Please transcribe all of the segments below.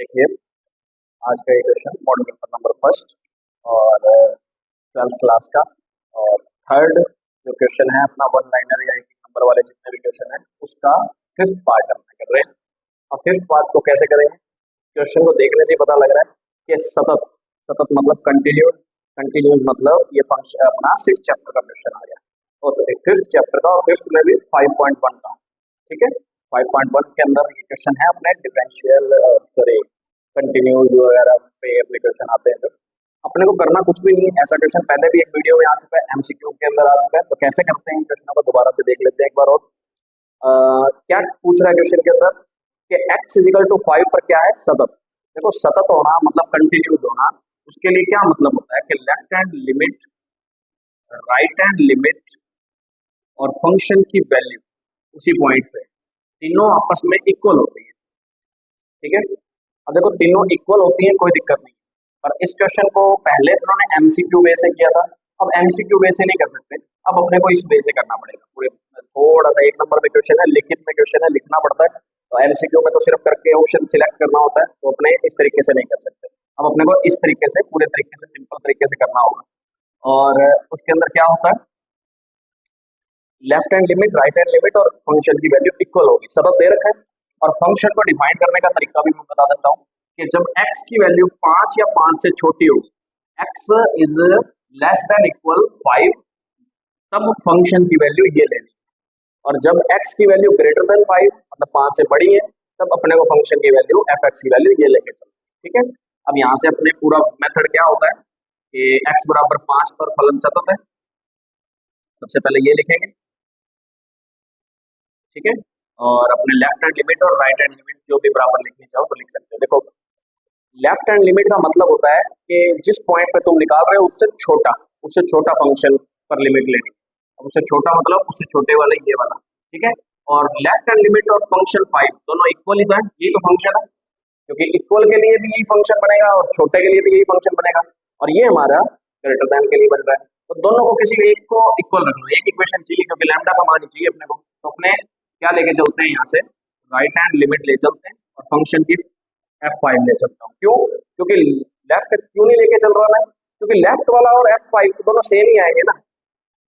देखिए, आज का ये question model paper number first और 12th क्लास का और थर्ड जो क्वेश्चन है अपना वन लाइनर या एक नंबर वाले जितने भी क्वेश्चन है उसका फिफ्थ पार्ट हम कर रहे हैं। और फिफ्थ पार्ट को कैसे करेंगे? क्वेश्चन को देखने से ही पता लग रहा है कि सतत सतत मतलब कंटिन्यूस, कंटिन्यूस मतलब ये फंक्शन अपना सिक्स चैप्टर का क्वेश्चन आ गया और फिफ्थ चैप्टर का और फिफ्थ में भी 5.1 का। ठीक है, 5.1 के अंदर ये क्वेश्चन है अपने डिफरेंशियल सॉरी कंटिन्यूस वगैरह पे अपने क्वेश्चन आते हैं। जो अपने को करना कुछ भी नहीं है, ऐसा क्वेश्चन पहले भी एक वीडियो में आ चुका है, एमसीक्यू के अंदर आ चुका है। तो कैसे करते हैं क्वेश्चन को दोबारा से देख लेते हैं एक बार और। क्या पूछ रहा है क्वेश्चन के अंदर कि x इजिकल टू 5 पर क्या है? सतत। देखो, सतत होना मतलब कंटिन्यूस होना, उसके लिए क्या मतलब होता है कि left hand limit, right hand limit और फंक्शन की वैल्यू उसी पॉइंट पे तीनों आपस में इक्वल होती है। ठीक है, अब देखो तीनों इक्वल होती हैं, कोई दिक्कत नहीं, पर इस क्वेश्चन को पहले उन्होंने एमसीक्यू वे से किया था, अब एमसीक्यू वे से नहीं कर सकते, अब अपने को इस वे से करना पड़ेगा। पूरे थोड़ा सा एक नंबर में क्वेश्चन है, लिखित में क्वेश्चन है, लिखना पड़ता है, तो एमसीक्यू में तो सिर्फ करके ऑप्शन सिलेक्ट करना होता है, तो अपने इस तरीके से नहीं कर सकते। अब अपने को इस तरीके से पूरे तरीके से सिंपल तरीके से करना होगा। और उसके अंदर क्या होता है, left hand limit, right hand limit और फंक्शन की वैल्यू इक्वल होगी, सतत दे रखा है। और फंक्शन को डिफाइन करने का तरीका भी मैं बता देता हूँ कि जब x की वैल्यू 5 या 5 से छोटी होगी, x is less than equal 5, तब फंक्शन की वैल्यू ये लेनी। और जब x की वैल्यू ग्रेटर देन 5 मतलब 5 से बड़ी है, तब अपने को फंक्शन की वैल्यू fx की वैल्यू ये लेके चलो। ठीक है, अब यहाँ से अपने पूरा मेथड क्या होता है कि x बराबर 5 पर फलन सतत है, सबसे पहले ये लिखेंगे। ठीक है, और अपने लेफ्ट हैंड लिमिट और राइट हैंड लिमिट जो भी बराबर लिखनी चाहो तो लिख सकते हो। देखो, लेफ्ट हैंड लिमिट का मतलब होता है कि जिस पॉइंट पे तुम निकाल रहे हो उससे छोटा फंक्शन पर लिमिट लेनी। अब उससे छोटा मतलब उससे छोटे वाला ये वाला। ठीक है, और लेफ्ट हैंड लिमिट और फंक्शन 5 दोनों इक्वल ही तो है, ये तो फंक्शन है, क्योंकि इक्वल के लिए भी यही फंक्शन बनेगा और छोटे के लिए भी यही फंक्शन बनेगा, और ये हमारा ग्रेटर देन के लिए बन रहा है। तो दोनों को किसी एक को इक्वल रखना, एक इक्वेशन चाहिए, क्योंकि लैम्डा का मान चाहिए अपने को। तो अपने क्या लेके चलते हैं, यहाँ से राइट हैंड लिमिट ले चलते हैं और फंक्शन की f5 ले चलता हूँ। क्यों? क्योंकि लेफ्ट क्यों नहीं लेके चल रहा मैं, क्योंकि लेफ्ट वाला और f5 दोनों सेम ही आएंगे ना,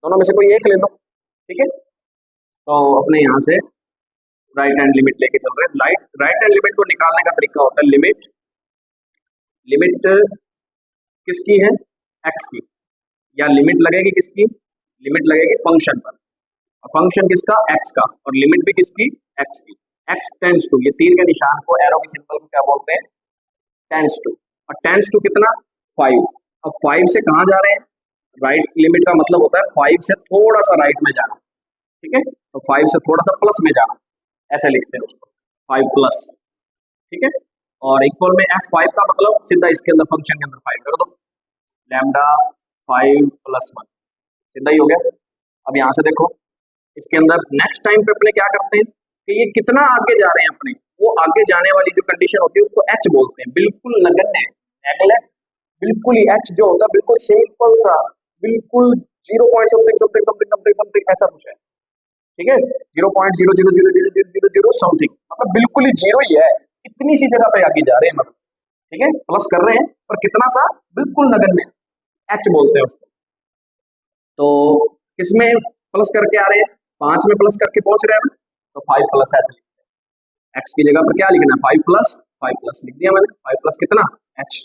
दोनों में से कोई एक ले लो। ठीक है, तो अपने यहाँ से राइट हैंड लिमिट लेके चल रहे हैं। राइट हैंड लिमिट को निकालने का तरीका होता है लिमिट किसकी है? x की, या लिमिट लगेगी किसकी? लिमिट लगेगी फंक्शन पर, फंक्शन किसका? x का, और लिमिट भी किसकी? x की। x टेंस टू, ये तीर के निशान को, एरो की सिंबल को क्या बोलते हैं? Tens two. और टेंस टू कितना? 5। अब 5 से कहाँ जा रहे हैं? राइट लिमिट का मतलब होता है 5 से थोड़ा सा राइट में जाना। ठीक है, तो 5 से थोड़ा सा प्लस में जाना, ऐसे लिखते हैं उसको, 5 प्लस। ठीक है, और इक्वल में f5 का मतलब सीधा इसके अंदर फंक्शन के अंदर 5 कर दो, लैम्डा 5 + 1, सीधा ही हो गया। अब यहाँ से देखो, इसके अंदर नेक्स्ट टाइम पे अपने क्या करते हैं कि ये कितना आगे जा रहे हैं अपने, वो आगे जाने वाली जो कंडीशन होती है उसको h बोलते हैं। बिल्कुल नगण्य, नेगलेक्ट, बिल्कुल ही h जो होता है बिल्कुल सिंपल सा, बिल्कुल 0 point something something something something something ऐसा कुछ है। ठीक है, 0.0000000 समथिंग, मतलब बिल्कुल ही जीरो ही है, इतनी सी जगह पे आगे जा रहे हैं मतलब। ठीक है, प्लस कर रहे हैं पर कितना सा, बिल्कुल नगण्य, h बोलते हैं उसको। तो किसमें प्लस करके आ रहे हैं? 5 में प्लस करके पहुंच रहे हैं ना, तो 5 + h लिखते हैं। x की जगह पर क्या लिखना है? 5 प्लस लिख दिया मैंने, 5 प्लस कितना? h।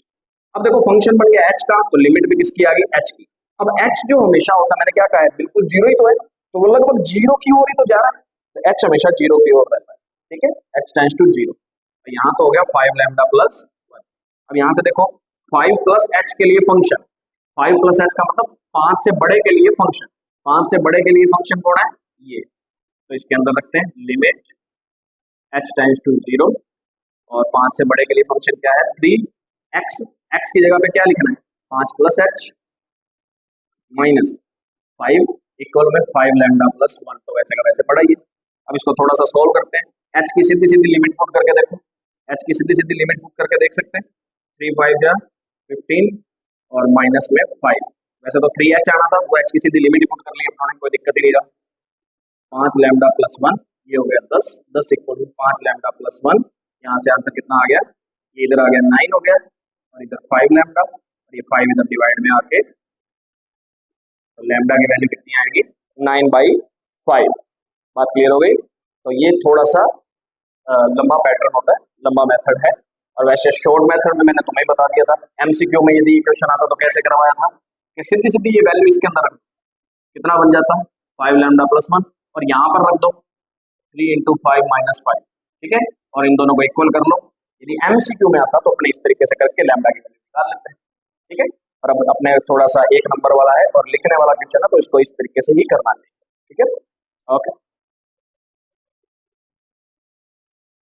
अब देखो फंक्शन बन गया h का, तो लिमिट भी किसकी आ गई? h की। अब h जो हमेशा होता है, मैंने क्या कहा है, बिल्कुल जीरो ही तो है, तो वो लगभग जीरो की ओर ही तो जा रहा है, तो h हमेशा जीरो की ओर रहता है। ठीक है, h टेंड्स टू 0। तो यहाँ तो हो गया 5 लैम्डा + 1। अब यहाँ से देखो 5 + h के लिए फंक्शन, 5 + h का मतलब 5 से बड़े के लिए फंक्शन, 5 से बड़े के लिए फंक्शन कौन है? ये। तो इसके अंदर रखते हैं लिमिट h टेंड्स टू 0, और 5 से बड़े के लिए फंक्शन क्या है? 3x। x की जगह पे क्या लिखना है? 5 + h माइनस 5 इक्वल में 5 लैम्डा + 1, तो वैसे का वैसे पड़ा ही है। अब इसको थोड़ा सा सोल्व करते हैं, h की सीधी सीधी लिमिट पुट करके देखो, h की सीधी सीधी लिमिट पुट करके देख सकते हैं, 3 5 जा 15 और माइनस में 5, वैसे तो 3h आना था, वो h की सीधी लिमिट पुट कर ली अपने, कोई दिक्कत ही नहीं रहा। 5 लैम्डा + 1 ये हो गया 10 इक्वल टू 5 लैम्डा + 1, यहाँ से आंसर कितना आ गया? ये इधर आ गया 9 हो गया और इधर 5 लैम्डा और ये 5 इधर डिवाइड में आके, तो लैम्डा की वैल्यू कितनी आएगी 9/5। बात क्लियर हो गई। तो ये थोड़ा सा लंबा पैटर्न होता है, लंबा मेथड है। और वैसे शॉर्ट मेथड में मैंने तुम्हें बता दिया था, एमसीक्यू में यदि क्वेश्चन आता तो कैसे करवाया था कि सीधी सीधी ये वैल्यू इसके अंदर रख दो, कितना बन जाता है 5 लैम्डा प्लस 1 और यहाँ पर रख दो 3 इंटू 5 माइनस 5, ठीक है, और इन दोनों को इक्वल कर लो। यदि एमसीक्यू में आता तो अपने इस तरीके से करके लैम्डा की वैल्यू निकाल लेते हैं, ठीक है। और अब अपने थोड़ा सा एक नंबर वाला है और लिखने वाला क्वेश्चन है, तो इसको इस तरीके से ही करना चाहिए, ठीक है। ओके।